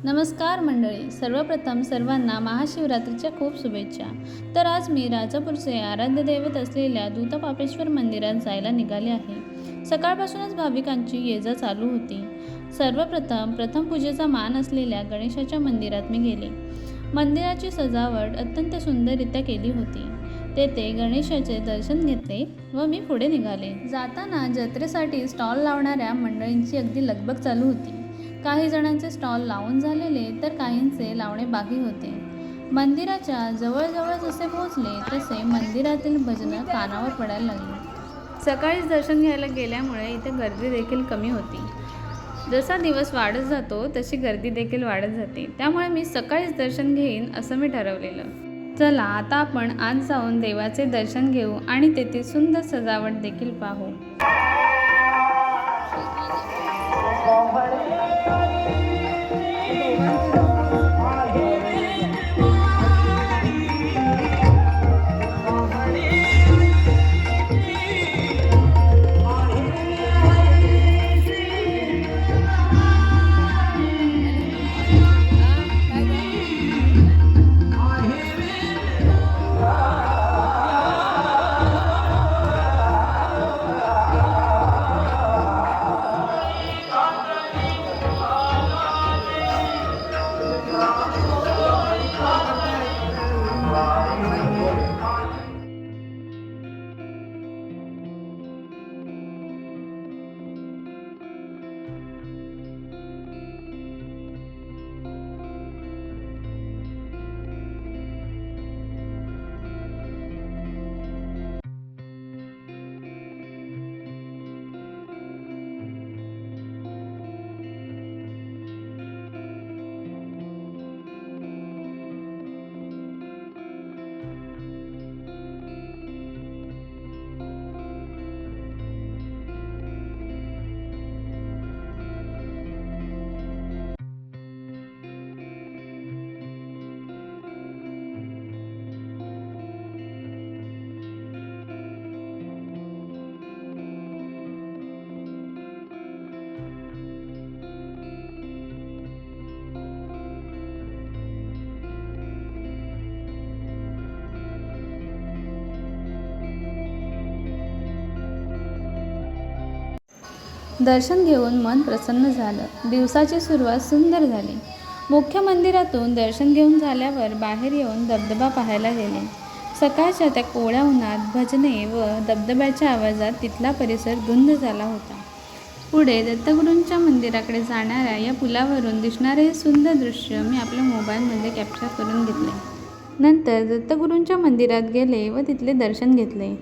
नमस्कार मंडळी, सर्वप्रथम सर्वांना महाशिवरात्रीच्या खूप शुभेच्छा. तर आज मी राजापूरचे आराध्य दैवत असलेल्या दूतपापेश्वर मंदिरात जायला निघाले आहे. सकाळपासूनच भाविकांची ये-जा चालू होती. प्रथम पूजेचा मान असलेल्या गणेशाच्या मंदिरात मी गेले. मंदिराची सजावट अत्यंत सुंदररित्या केली होती. तेथे गणेशाचे दर्शन घेतले व मी पुढे निघाले. जाताना जत्रेसाठी स्टॉल लावणाऱ्या मंडळींची अगदी लगबग चालू होती. काही जणांचे स्टॉल लावून झालेले तर काहींचे लावणे बाकी होते. मंदिराच्या जवळ जसे पोहोचले तसे मंदिरातील भजनं कानावर पडायला लागली. सकाळीच दर्शन घ्यायला गेल्यामुळे इथे गर्दी देखील कमी होती. जसा दिवस वाढत जातो तशी गर्दी देखील वाढत जाते. त्यामुळे मी सकाळीच दर्शन घेईन असं मी ठरवलेलं. चला आता आपण आज जाऊन देवाचे दर्शन घेऊ आणि तेथे सुंदर सजावट देखील पाहू. दर्शन घेऊन मन प्रसन्न झालं. दिवसाची सुरुवात सुंदर झाली. मुख्य मंदिरातून दर्शन घेऊन झाल्यावर बाहेर येऊन धबधबा पाहायला गेले. सकाळच्या त्या कोवळ्या उन्हात भजने व धबधब्याच्या आवाजात तिथला परिसर धुंद झाला होता. पुढे दत्तगुरूंच्या मंदिराकडे जाणाऱ्या या पुलावरून दिसणारे हे सुंदर दृश्य मी आपल्या मोबाईलमध्ये कॅप्चर करून घेतले. नंतर दत्तगुरूंच्या मंदिरात गेले व तिथले दर्शन घेतले.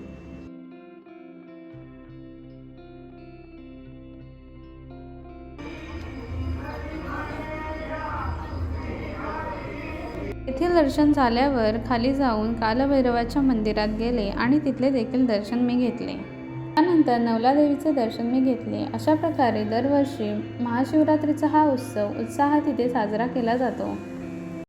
येथील दर्शन झाल्यावर खाली जाऊन कालभैरवाच्या मंदिरात गेले आणि तिथले देखील दर्शन मी घेतले. त्यानंतर नवलादेवीचे दर्शन मी घेतले. अशा प्रकारे दरवर्षी महाशिवरात्रीचा हा उत्सव उत्साहात इथे साजरा केला जातो.